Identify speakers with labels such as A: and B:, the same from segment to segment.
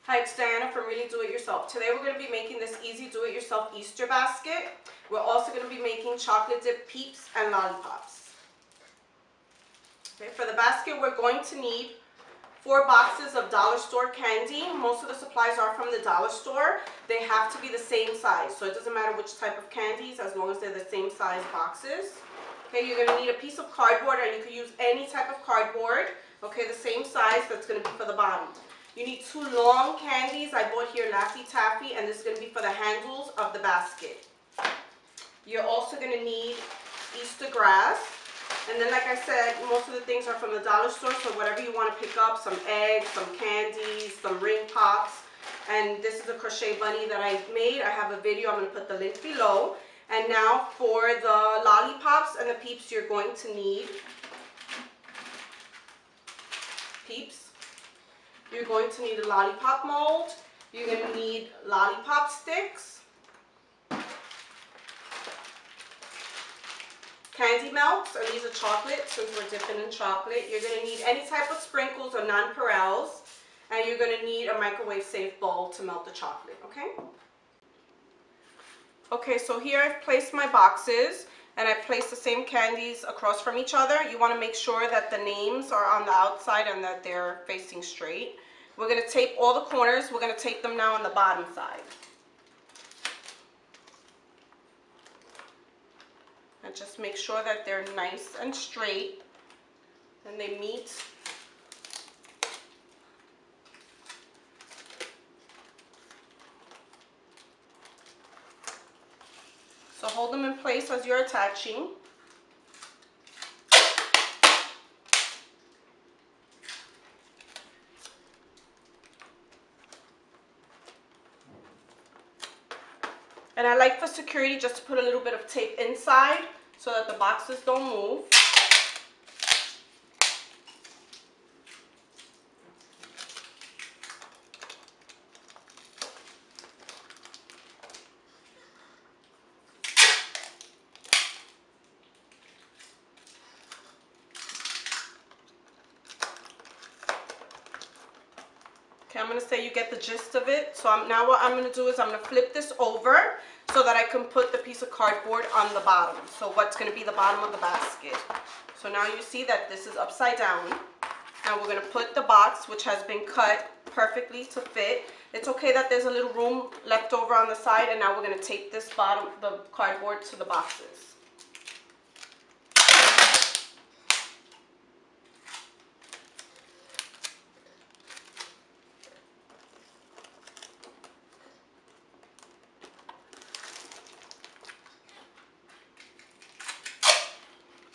A: Hi, it's Diana from Really Do It Yourself. Today we're going to be making this easy do-it-yourself Easter basket. We're also going to be making chocolate dip peeps and lollipops. Okay, for the basket we're going to need 4 boxes of dollar store candy. Most of the supplies are from the dollar store. They have to be the same size, so it doesn't matter which type of candies as long as they're the same size boxes. Okay, you're going to need a piece of cardboard, and you can use any type of cardboard. Okay, the same size that's going to be for the bottom. You need 2 long candies. I bought here Laffy Taffy, and this is going to be for the handles of the basket. You're also going to need Easter grass. And then, like I said, most of the things are from the dollar store, so whatever you want to pick up, some eggs, some candies, some ring pops. And this is a crochet bunny that I made. I have a video. I'm going to put the link below. And now for the lollipops and the peeps, you're going to need peeps. You're going to need a lollipop mold. You're going to need lollipop sticks, candy melts, and these are chocolate since we're dipping in chocolate. You're going to need any type of sprinkles or nonpareils, and you're going to need a microwave safe bowl to melt the chocolate, okay? Okay, so here I've placed my boxes, and I've placed the same candies across from each other. You want to make sure that the names are on the outside and that they're facing straight. We're going to tape all the corners. We're going to tape them now on the bottom side. And just make sure that they're nice and straight and they meet. So hold them in place as you're attaching. And I like for security just to put a little bit of tape inside so that the boxes don't move. Okay, I'm going to say you get the gist of it. So now what I'm going to do is I'm going to flip this over so that I can put the piece of cardboard on the bottom. So what's going to be the bottom of the basket. So now you see that this is upside down. And we're going to put the box, which has been cut perfectly to fit. It's okay that there's a little room left over on the side. And now we're going to tape this bottom, the cardboard, to the boxes.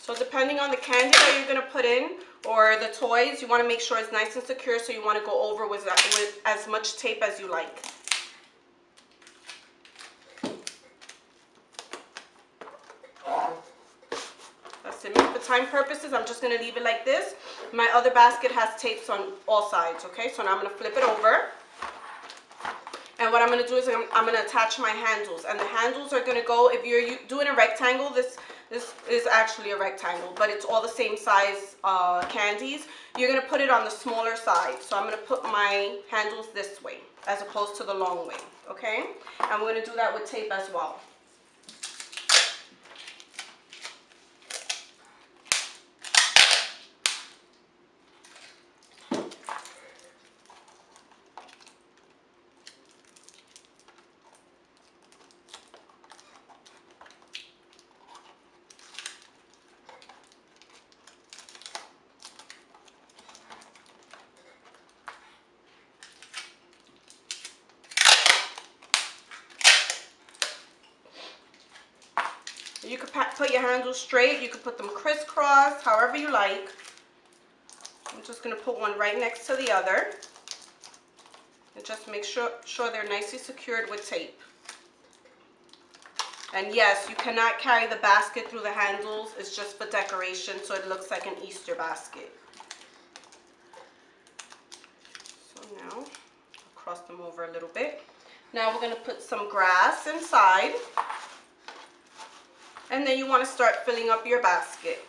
A: So depending on the candy that you're going to put in or the toys, you want to make sure it's nice and secure, so you want to go over with as much tape as you like. That's it. For time purposes, I'm just going to leave it like this. My other basket has tapes on all sides, okay? So now I'm going to flip it over. And what I'm going to do is I'm going to attach my handles. And the handles are going to go, if you're doing a rectangle, this is actually a rectangle, but it's all the same size candies. You're going to put it on the smaller side. So I'm going to put my handles this way as opposed to the long way, okay? And we're going to do that with tape as well. You could put your handles straight, you could put them crisscross, however you like. I'm just going to put one right next to the other. And just make sure they're nicely secured with tape. And yes, you cannot carry the basket through the handles. It's just for decoration, so it looks like an Easter basket. So now, I'll cross them over a little bit. Now we're going to put some grass inside. And then you want to start filling up your basket.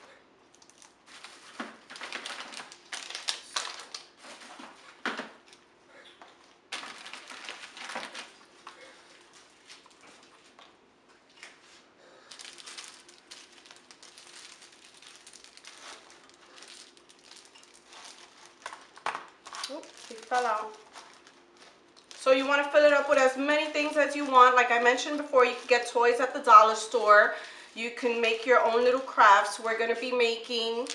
A: Oops, they fell out. So you want to fill it up with as many things as you want. Like I mentioned before, you can get toys at the dollar store. You can make your own little crafts. We're going to be making,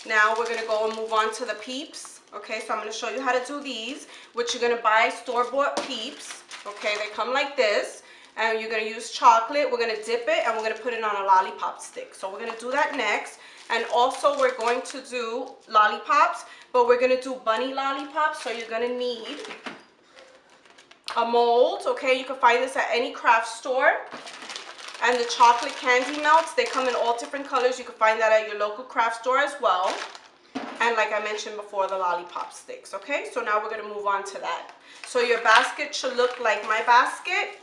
A: now we're going to go and move on to the Peeps. Okay, so I'm going to show you how to do these, which you're going to buy store-bought Peeps. Okay, they come like this. And you're going to use chocolate. We're going to dip it and we're going to put it on a lollipop stick. So we're going to do that next. And also we're going to do lollipops, but we're going to do bunny lollipops. So you're going to need a mold, okay? You can find this at any craft store. And the chocolate candy melts, they come in all different colors. You can find that at your local craft store as well. And like I mentioned before, the lollipop sticks, okay? So now we're going to move on to that. So your basket should look like my basket.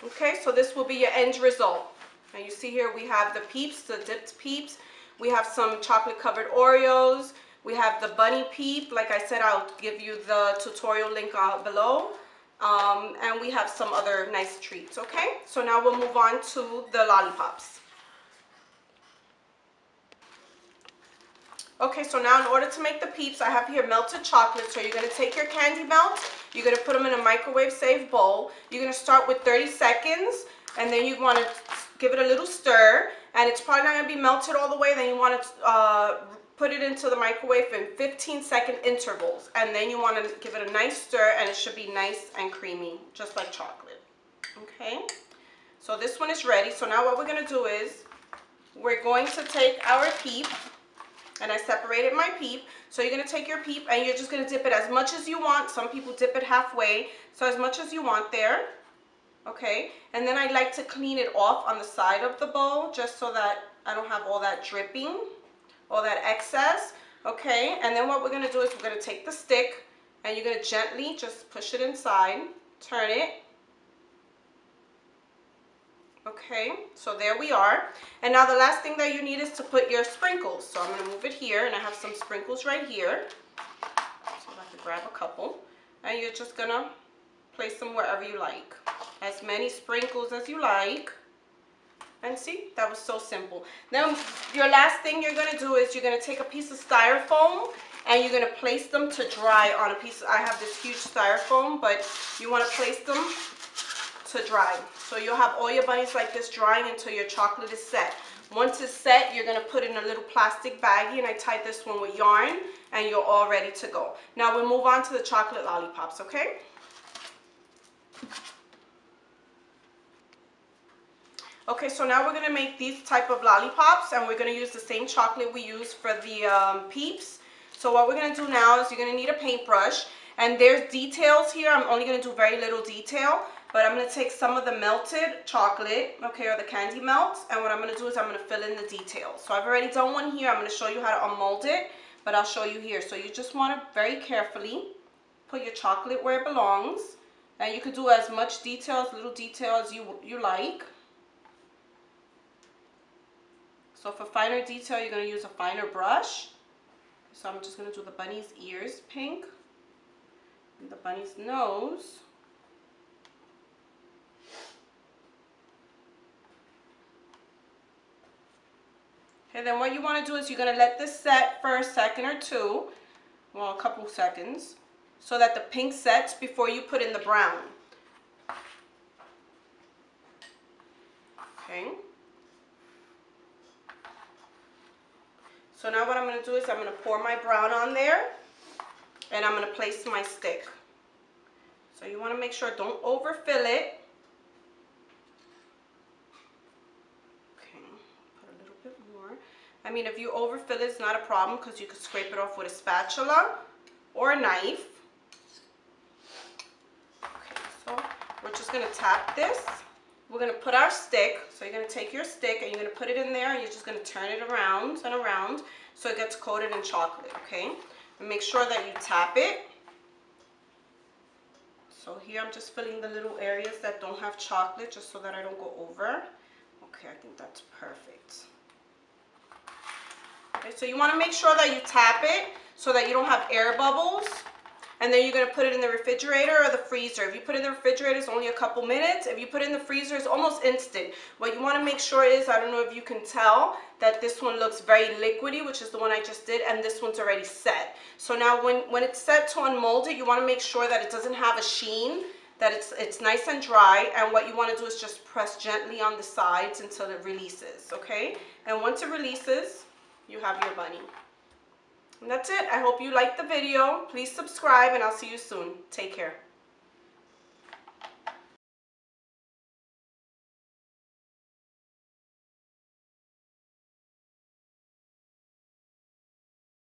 A: Okay, so this will be your end result. And you see here we have the Peeps, the dipped Peeps. We have some chocolate covered Oreos. We have the bunny Peep. Like I said, I'll give you the tutorial link below. And we have some other nice treats, okay? So now we'll move on to the lollipops. Okay, so now in order to make the Peeps, I have here melted chocolate. So you're going to take your candy melts. You're going to put them in a microwave safe bowl. You're going to start with 30 seconds. And then you want to give it a little stir. And it's probably not going to be melted all the way. Then you want to put it into the microwave in 15-second intervals. And then you want to give it a nice stir. And it should be nice and creamy, just like chocolate. Okay. So this one is ready. So now what we're going to do is we're going to take our Peep. And I separated my Peep. So you're going to take your Peep and you're just going to dip it as much as you want. Some people dip it halfway. So as much as you want there. Okay. And then I like to clean it off on the side of the bowl just so that I don't have all that dripping, all that excess. Okay. And then what we're going to do is we're going to take the stick and you're going to gently just push it inside. Turn it. Okay, so there we are. And now the last thing that you need is to put your sprinkles. So I'm going to move it here, and I have some sprinkles right here. So I can grab a couple. And you're just going to place them wherever you like. As many sprinkles as you like. And see, that was so simple. Now, your last thing you're going to do is you're going to take a piece of styrofoam, and you're going to place them to dry on a piece. I have this huge styrofoam, but you want to place them to dry. So you'll have all your bunnies like this drying until your chocolate is set. Once it's set, you're going to put it in a little plastic baggie, and I tied this one with yarn, and you're all ready to go. Now we'll move on to the chocolate lollipops, okay? Okay, so now we're going to make these type of lollipops, and we're going to use the same chocolate we use for the Peeps. So what we're going to do now is you're going to need a paintbrush, and there's details here. I'm only going to do very little detail. But I'm going to take some of the melted chocolate, okay, or the candy melts, and what I'm going to do is I'm going to fill in the details. So I've already done one here. I'm going to show you how to unmold it, but I'll show you here. So you just want to very carefully put your chocolate where it belongs. And you could do as much detail, as little detail as you like. So for finer detail, you're going to use a finer brush. So I'm just going to do the bunny's ears pink, and the bunny's nose. And then what you want to do is you're going to let this set for a second or two, well, a couple seconds, so that the pink sets before you put in the brown. Okay. So now what I'm going to do is I'm going to pour my brown on there, and I'm going to place my stick. So you want to make sure don't overfill it. I mean, if you overfill it, it's not a problem because you could scrape it off with a spatula or a knife. Okay, so we're just going to tap this. We're going to put our stick. So you're going to take your stick and you're going to put it in there, and you're just going to turn it around and around so it gets coated in chocolate, okay? And make sure that you tap it. So here I'm just filling the little areas that don't have chocolate just so that I don't go over. Okay, I think that's perfect. Okay, so you want to make sure that you tap it so that you don't have air bubbles. And and then you're going to put it in the refrigerator or the freezer. If you put it in the refrigerator, it's only a couple minutes. If you put it in the freezer, it's almost instant. What you want to make sure is, I don't know if you can tell, that this one looks very liquidy, which is the one I just did, and this one's already set. So now when it's set to unmold it, you want to make sure that it doesn't have a sheen, that it's nice and dry, and what you want to do is just press gently on the sides until it releases, okay? And once it releases, you have your bunny. And that's it. I hope you liked the video. Please subscribe, and I'll see you soon. Take care.